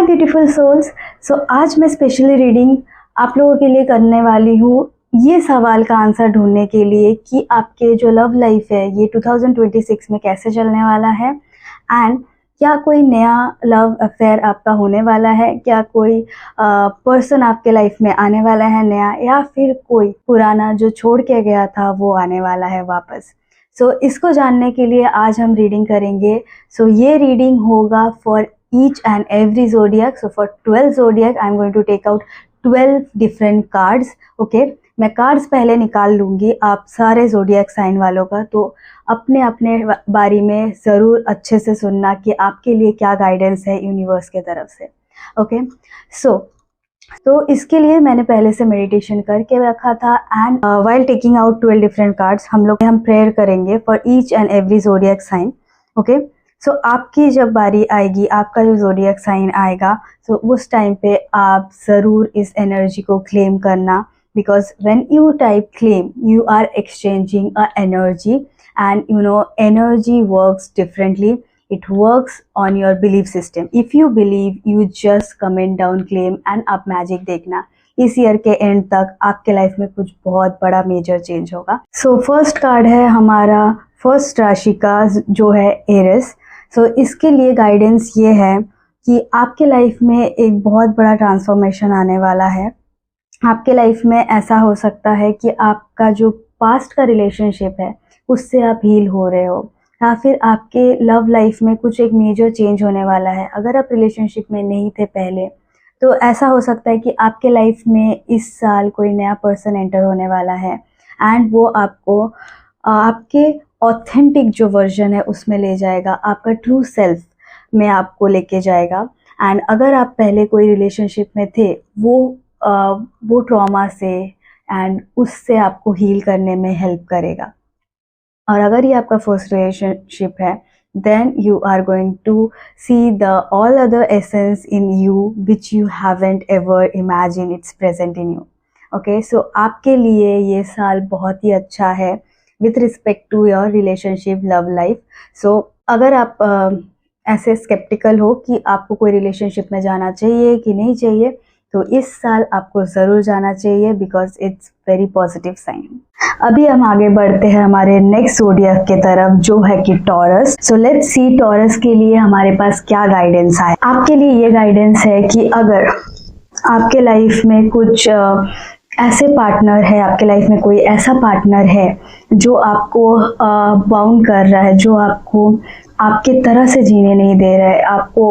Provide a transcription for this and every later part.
हाय beautiful souls. सो आज मैं specially reading आप लोगों के लिए करने वाली हूँ ये सवाल का आंसर ढूंढने के लिए कि आपके जो लव लाइफ है ये 2026 में कैसे चलने वाला है, एंड क्या कोई नया लव अफेयर आपका होने वाला है, क्या कोई पर्सन आपके लाइफ में आने वाला है नया, या फिर कोई पुराना जो छोड़ के गया था वो आने वाला है वापस। इसको जानने के लिए आज हम रीडिंग करेंगे। ये रीडिंग होगा for each and every zodiac. So for 12 zodiac I'm going to take out 12 different cards. Okay, मैं कार्ड्स पहले निकाल लूँगी आप सारे जोडियक साइन वालों का, तो अपने अपने बारी में ज़रूर अच्छे से सुनना कि आपके लिए क्या गाइडेंस है यूनिवर्स के तरफ से। ओके, तो इसके लिए मैंने पहले से मेडिटेशन करके रखा था, and while taking out 12 different cards हम प्रेयर करेंगे for each and every zodiac sign. Okay, आपकी जब बारी आएगी, आपका जो जोडियक साइन आएगा, उस टाइम पे आप ज़रूर इस एनर्जी को क्लेम करना, because when you type claim you are exchanging a energy, and you know energy works differently. It works on your belief system. If you believe, you just comment down claim and आप magic देखना इस year के and तक आपके life में कुछ बहुत बड़ा मेजर चेंज होगा। फर्स्ट कार्ड है हमारा फर्स्ट राशि का जो है एरिस। इसके लिए गाइडेंस ये है कि आपके लाइफ में एक बहुत बड़ा ट्रांसफॉर्मेशन आने वाला है। आपके लाइफ में ऐसा हो सकता है कि आपका जो पास्ट का रिलेशनशिप है उससे आप हील हो रहे हो, या फिर आपके लव लाइफ में कुछ एक मेजर चेंज होने वाला है। अगर आप रिलेशनशिप में नहीं थे पहले, तो ऐसा हो सकता है कि आपके लाइफ में इस साल कोई नया पर्सन एंटर होने वाला है, एंड वो आपको आपके ऑथेंटिक जो वर्जन है उसमें ले जाएगा, आपका ट्रू सेल्फ में आपको लेके जाएगा। एंड अगर आप पहले कोई रिलेशनशिप में थे, वो ट्रॉमा से एंड उससे आपको हील करने में हेल्प करेगा। और अगर ये आपका फर्स्ट रिलेशनशिप है, then you are going to see the all other essence in you which you haven't ever imagine it's present in you. Okay, आपके लिए ये साल बहुत ही अच्छा है with respect to your relationship love life. अगर आप ऐसे स्केप्टिकल हो कि आपको कोई रिलेशनशिप में जाना चाहिए कि नहीं चाहिए, तो इस साल आपको ज़रूर जाना चाहिए, because it's very positive sign. अभी हम आगे बढ़ते हैं हमारे नेक्स्ट जोडियक के तरफ, जो है कि टॉरस। लेट्स सी टॉरस के लिए हमारे पास क्या गाइडेंस है। आपके लिए ये गाइडेंस है कि अगर आपके लाइफ में कुछ ऐसे पार्टनर है, आपके लाइफ में कोई ऐसा पार्टनर है जो आपको बाउंड कर रहा है, जो आपको आपके तरह से जीने नहीं दे रहा है, आपको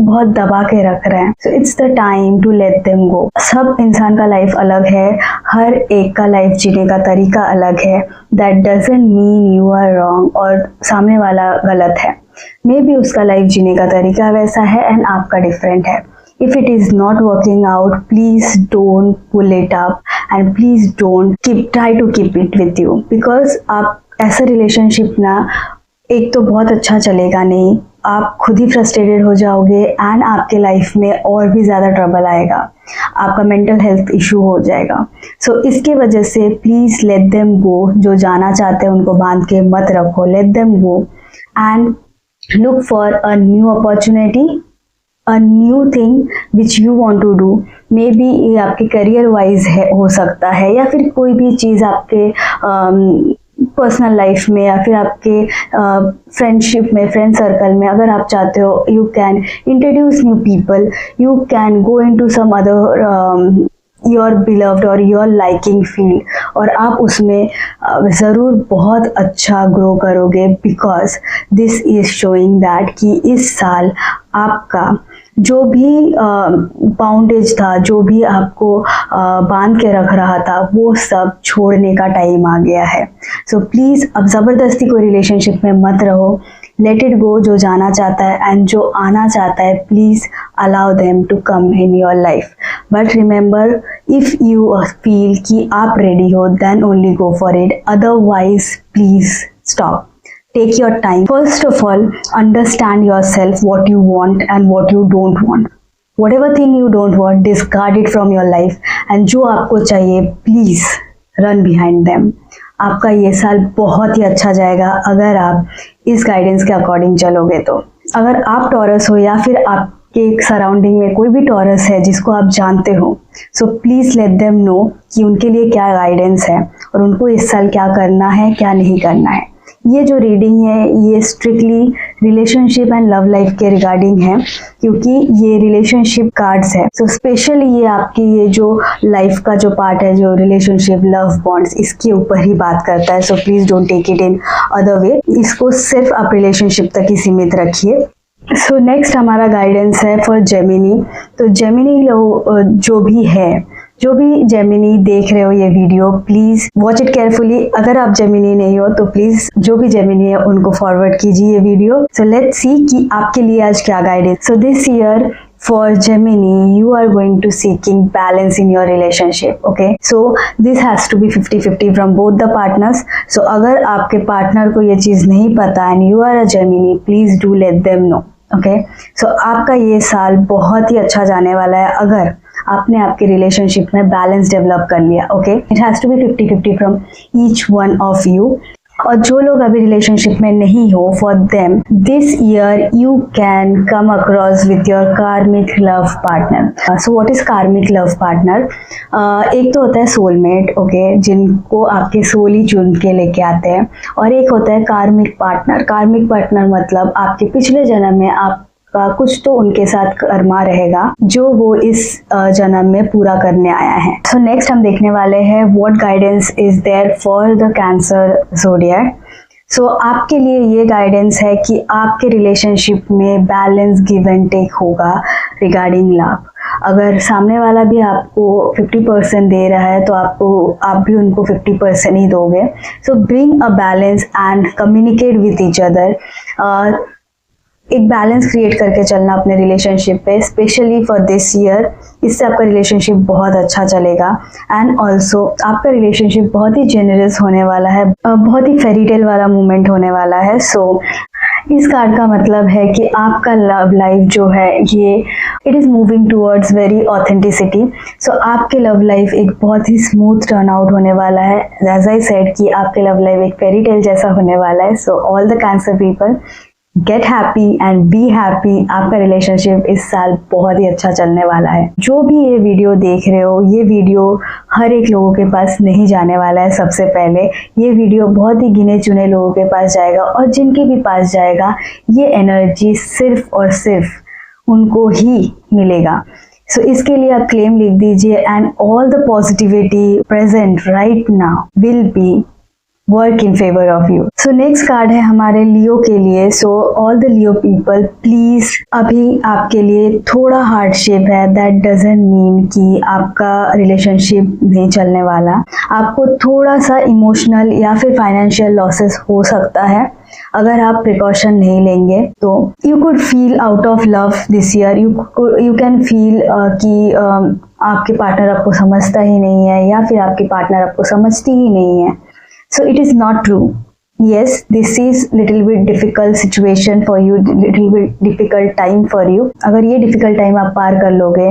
बहुत दबा के रख रहे हैं, it's the time to let them go. सब इंसान का लाइफ अलग है, हर एक का लाइफ जीने का तरीका अलग है। That doesn't mean you are wrong और सामने वाला गलत है। मे बी उसका लाइफ जीने का तरीका वैसा है एंड आपका डिफरेंट है। If it is not working out, please don't pull it up and please don't try to keep it with you, because आप ऐसा रिलेशनशिप ना एक तो बहुत अच्छा चलेगा नहीं, आप खुद ही फ्रस्ट्रेटेड हो जाओगे एंड आपके लाइफ में और भी ज़्यादा ट्रबल आएगा, आपका मेंटल हेल्थ इशू हो जाएगा। इसके वजह से प्लीज़ लेट देम गो। जो जाना चाहते हैं उनको बांध के मत रखो, late them go and look for a new opportunity, a new thing which you want to do। May be ये आपके करियर वाइज है, हो सकता है, या फिर कोई भी चीज़ आपके पर्सनल लाइफ में, या फिर आपके फ्रेंडशिप में, फ्रेंड सर्कल में अगर आप चाहते हो, you can introduce new people, you can go into some other your beloved और योर लाइकिंग फील्ड, और आप उसमें ज़रूर बहुत अच्छा ग्रो करोगे, because this is showing that कि इस साल आपका जो भी बाउंडेज था, जो भी आपको बांध के रख रहा था, वो सब छोड़ने का टाइम आ गया है। प्लीज़ अब ज़बरदस्ती कोई रिलेशनशिप में मत रहो, लेट इट गो। जो जाना चाहता है एंड जो आना चाहता है, please allow them to come in your life. But remember, if you feel कि आप रेडी हो, then only go for it, otherwise please stop. Take your time. First of all, understand yourself, what you want and what you don't want. Whatever thing you don't want, discard it from your life. And जो आपको चाहिए, please run behind them. आपका ये साल बहुत ही अच्छा जाएगा अगर आप इस गाइडेंस के अकॉर्डिंग चलोगे तो। अगर आप टॉरस हो या फिर आप आपके सराउंडिंग में कोई भी टॉरस है जिसको आप जानते हो, so please let them know कि उनके लिए क्या गाइडेंस है और उनको इस साल क्या करना है, क्या नहीं करना है। ये जो रीडिंग है ये strictly relationship and love life के रिगार्डिंग है, क्योंकि ये रिलेशनशिप कार्ड्स है। सो स्पेशली ये आपकी ये जो लाइफ का जो पार्ट है, जो रिलेशनशिप, लव, बॉन्ड्स, इसके ऊपर ही बात करता है। So please don't take it in other way, इसको सिर्फ आप रिलेशनशिप तक ही सीमित रखिए। सो नेक्स्ट हमारा गाइडेंस है फॉर जेमिनी। तो जेमिनी लोग जो भी जेमिनी देख रहे हो ये video, please watch it carefully. अगर आप जेमिनी नहीं हो तो प्लीज जो भी जेमिनी है उनको फॉरवर्ड कीजिए ये वीडियो। सो लेट्स सी कि आपके लिए आज क्या guidance. So this year for Gemini, you are going to seeking balance in your relationship. Okay, so this has to be 50-50 from both the partners. So अगर आपके partner को ये चीज़ नहीं पता and you are a Gemini, please do let them know. Okay, so आपका ये साल बहुत ही अच्छा जाने वाला है अगर आपने आपके रिलेशनशिप में बैलेंस डेवलप कर लिया। Okay, it has to be 50-50 from each one of you. और जो लोग अभी रिलेशनशिप में नहीं हो, for them this year you can come across with your karmic love partner. So what is karmic love partner? एक तो होता है सोलमेट, ओके, जिनको आपके सोल ही चुन के लेके आते हैं, और एक होता है कार्मिक पार्टनर। कार्मिक पार्टनर मतलब आपके पिछले जन्म में आप कुछ तो उनके साथ कर्मा रहेगा जो वो इस जन्म में पूरा करने आया है। सो नेक्स्ट हम देखने वाले हैं what guidance is there for the cancer zodiac. So आपके लिए ये गाइडेंस है कि आपके रिलेशनशिप में बैलेंस, गिव एंड टेक होगा रिगार्डिंग लव। अगर सामने वाला भी आपको 50% दे रहा है तो आप भी उनको 50% ही दोगे। सो bring a balance and communicate with each other. एक बैलेंस क्रिएट करके चलना अपने रिलेशनशिप पे, स्पेशली फॉर दिस ईयर। इससे आपका रिलेशनशिप बहुत अच्छा चलेगा एंड ऑल्सो आपका रिलेशनशिप बहुत ही जेनरस होने वाला है, बहुत ही फेरीटेल वाला मोमेंट होने वाला है। सो इस कार्ड का मतलब है कि आपका लव लाइफ जो है ये it is moving towards very authenticity. So आपके लव लाइफ एक बहुत ही स्मूथ टर्न आउट होने वाला है। एज आई सेड कि आपके लव लाइफ एक फेरीटेल जैसा होने वाला है। सो all the cancer people get happy and be happy. आपका रिलेशनशिप इस साल बहुत ही अच्छा चलने वाला है। जो भी ये वीडियो देख रहे हो, ये वीडियो हर एक लोगों के पास नहीं जाने वाला है। सबसे पहले ये वीडियो बहुत ही गिने चुने लोगों के पास जाएगा, और जिनके भी पास जाएगा ये एनर्जी सिर्फ और सिर्फ उनको ही मिलेगा। सो इसके लिए आप क्लेम लिख दीजिए, and all the positivity present right now will be work in favour of you. So next card है हमारे लियो के लिए। So all the Leo people please, अभी आपके लिए थोड़ा हार्डशिप है। दैट डजंट मीन कि आपका रिलेशनशिप नहीं चलने वाला। आपको थोड़ा सा इमोशनल या फिर फाइनेंशियल लॉसेस हो सकता है अगर आप प्रिकॉशन नहीं लेंगे। तो you could feel out of love this year. You can feel कि आपके पार्टनर आपको समझता ही नहीं है, या फिर आपके पार्टनर आपको समझती ही नहीं है। So it is not true. Yes, this is little bit difficult situation for you, little bit difficult time for you. अगर ये difficult time आप पार कर लोगे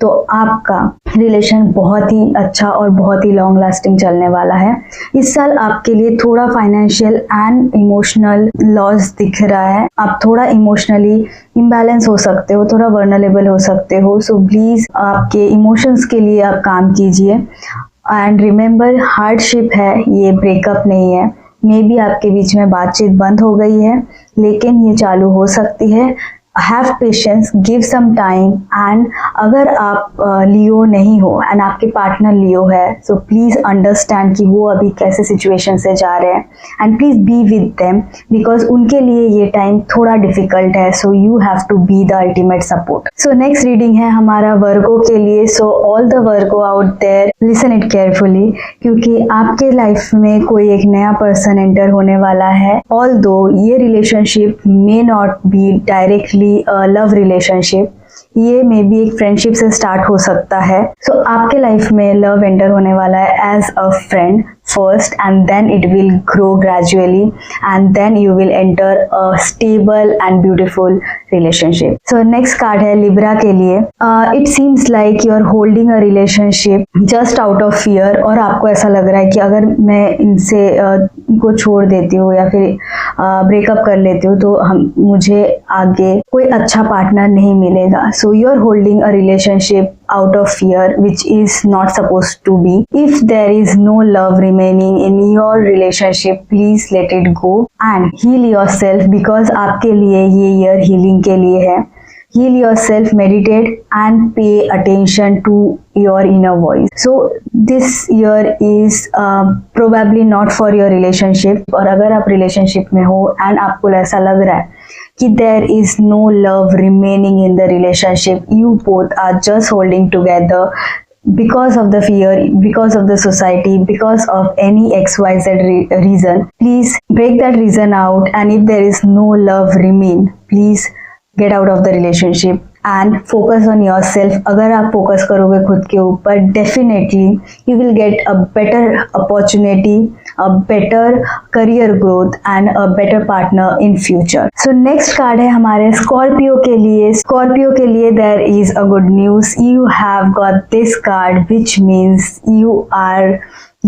तो आपका रिलेशन बहुत ही अच्छा और बहुत ही लॉन्ग लास्टिंग चलने वाला है। इस साल आपके लिए थोड़ा फाइनेंशियल एंड इमोशनल लॉस दिख रहा है। आप थोड़ा इमोशनली इम्बैलेंस हो सकते हो, थोड़ा वर्नरेबल हो सकते हो। सो प्लीज़ आपके इमोशंस के लिए आप काम कीजिए। एंड रिमेंबर, हार्डशिप है, ये ब्रेकअप नहीं है। मे बी आपके बीच में बातचीत बंद हो गई है, लेकिन ये चालू हो सकती है। Have patience, give some time. And अगर आप लियो नहीं हो एंड आपके पार्टनर लियो है, सो प्लीज़ अंडरस्टैंड कि वो अभी कैसे सिचुएशन से जा रहे हैं, and please be with them, because उनके लिए ये टाइम थोड़ा डिफिकल्ट है। So you have to be the ultimate support. So next reading है हमारा वर्गो के लिए। So all the Virgo out there, listen it carefully, क्योंकि आपके लाइफ में कोई एक नया पर्सन एंटर होने वाला है। ऑल्दो ये relationship may not be directly love relationship, ये मे बी एक फ्रेंडशिप से स्टार्ट हो सकता है। सो आपके लाइफ में लव एंटर होने वाला है as a friend first, and then it will grow gradually, and then you will enter a stable and beautiful relationship. So next card है लिब्रा के लिए। It seems like you are holding a relationship just out of fear, और आपको ऐसा लग रहा है कि अगर मैं इनसे को छोड़ देती हूँ या फिर ब्रेकअप कर लेती हूँ तो मुझे आगे कोई अच्छा पार्टनर नहीं मिलेगा. So you are holding a relationship out of fear which is not supposed to be. If there is no love remaining in your relationship, please let it go and heal yourself because आपके लिए ये year healing के लिए है. Heal yourself, meditate and pay attention to your inner voice. So this year is probably not for your relationship. और अगर आप relationship में हो and आपको ऐसा लग रहा है कि there is no love remaining in the relationship, you both are just holding together because of the fear, because of the society, because of any XYZ reason. Please break that reason out, and if there is no love remain, please get out of the relationship and focus on yourself. अगर आप focus करोगे खुद के ऊपर, definitely you will get a better opportunity, a better career growth and a better partner in future. So next card है हमारे Scorpio के लिए. Scorpio के लिए there is a good news. You have got this card, which means you are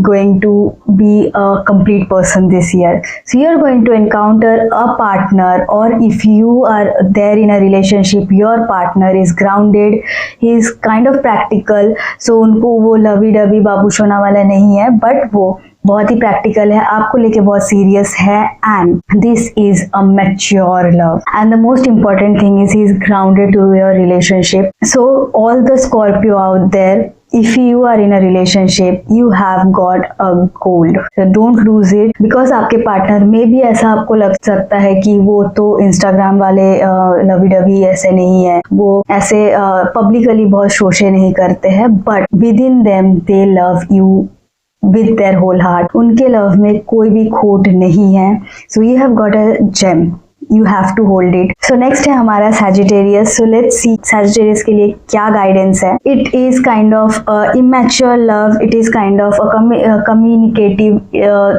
going to be a complete person this year. So you are going to encounter a partner, or if you are there in a relationship, your partner is grounded, he is kind of practical. So उनको वो लवी डबी बाबू सोना वाला नहीं है, but वो बहुत ही practical है, आपको लेके बहुत सीरियस है, and this is a mature love. And the most important thing is he is grounded to your relationship. So all the Scorpio out there, if you are in a relationship, you have got a gold. So don't lose it, because आपके partner में भी ऐसा आपको लग सकता है कि वो तो इंस्टाग्राम वाले लवी डबी ऐसे नहीं है, वो ऐसे पब्लिकली बहुत शोशे नहीं करते हैं, but with in them they love you with their whole heart. उनके लव में कोई भी खोट नहीं है. So you have got a gem. You have to hold it. So next है हमारा Sagittarius. So let's see Sagittarius के लिए क्या guidance है. It is kind of immature love. It is kind of a communicative.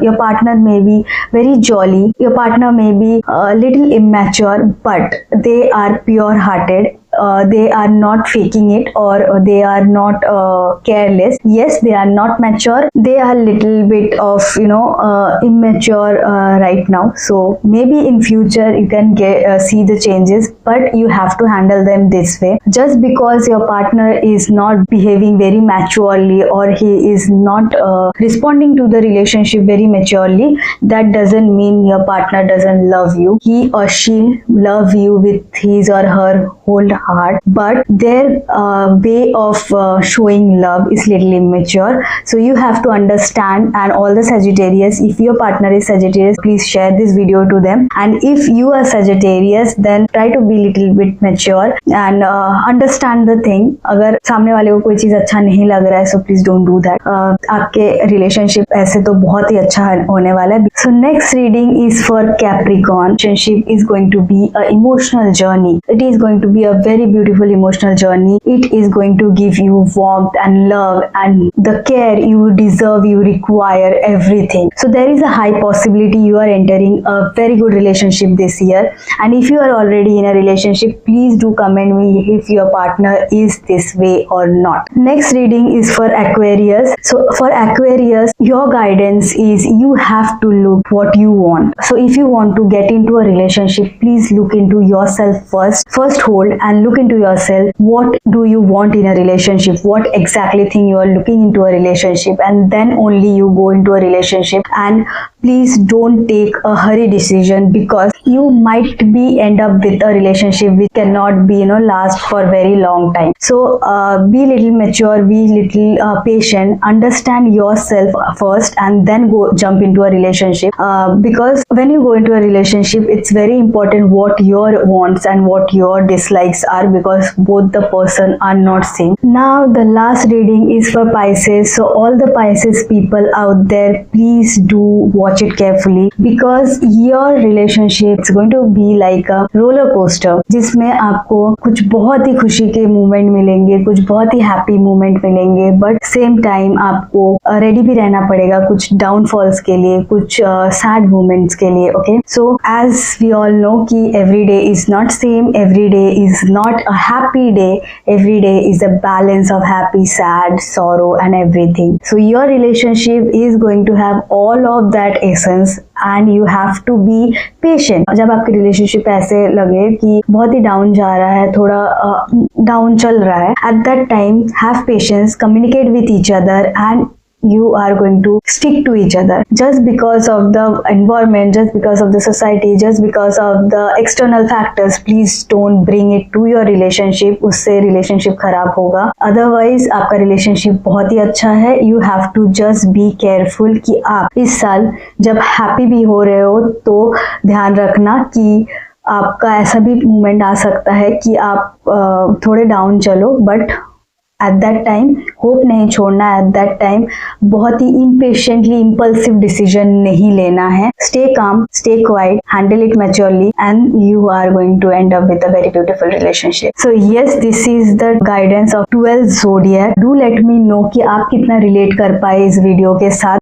Your partner may be very jolly. Your partner may be a little immature, but they are pure-hearted. They are not faking it, or they are not careless. Yes, they are not mature. They are little bit of immature right now. So maybe in future you can see the changes, but you have to handle them this way. Just because your partner is not behaving very maturely, or he is not responding to the relationship very maturely, that doesn't mean your partner doesn't love you. He or she love you with his or her whole heart, but their way of showing love is little immature. So you have to understand. And all the Sagittarius, if your partner is Sagittarius, please share this video to them. And if you are Sagittarius, then try to be little bit mature and understand the thing. अगर सामने वाले को कोई चीज अच्छा नहीं लग रहा है, so please don't do that. आपके relationship ऐसे तो बहुत ही अच्छा होने वाला है. So next reading is for Capricorn. Relationship is going to be a emotional journey. It is going to be a very beautiful emotional journey. It is going to give you warmth and love and the care you deserve, you require, everything. So there is a high possibility you are entering a very good relationship this year. And if you are already in a relationship, please do comment me if your partner is this way or not. Next reading is for Aquarius. So for Aquarius, your guidance is you have to look what you want. So if you want to get into a relationship, please look into yourself first. First hold and look into yourself. What do you want in a relationship? What exactly thing you are looking into a relationship, and then only you go into a relationship. And please don't take a hurry decision, because you might be end up with a relationship which cannot be last for very long time. So be little mature, be little patient, understand yourself first, and then go jump into a relationship. Because when you go into a relationship, it's very important what your wants and what your dislikes are, because both the person are not same. Now the last reading is for Pisces. So all the Pisces people out there, please do watch it carefully, because your relationship is going to be like a roller coaster, जिसमें आपको कुछ बहुत ही खुशी के moment मिलेंगे, कुछ बहुत ही happy moment मिलेंगे, बट सेम टाइम आपको रेडी भी रहना पड़ेगा कुछ डाउनफॉल्स के लिए, कुछ सैड मोमेंट्स के लिए. Okay, so as we all know कि every day is not same, every day is not a happy day. Every day is a balance of happy, sad, sorrow and everything. So your relationship is going to have all of that that essence and you have to be patient. जब आपकी relationship ऐसे लगे कि बहुत ही down जा रहा है, थोड़ा डाउन चल रहा है, at that time have patience, communicate with each other and you are going to stick to each other. Just because of the environment, just because of the society, just because of the external factors, please don't bring it to your relationship. उससे relationship खराब होगा। Otherwise आपका relationship बहुत ही अच्छा है। You have to just be careful कि आप इस साल जब happy भी हो रहे हो तो ध्यान रखना कि आपका ऐसा भी मोमेंट आ सकता है कि आप थोड़े डाउन चलो, but at that time hope नहीं छोड़ना। एट दैट टाइम बहुत ही इम्पेशेंटली इम्पल्सिव डिसीजन नहीं लेना है। Stay calm, stay quiet, handle it maturely and you are going to end up with a very beautiful relationship. So yes, this is the guidance of 12 zodiac. Do let me know कि आप कितना relate कर पाए इस video के साथ।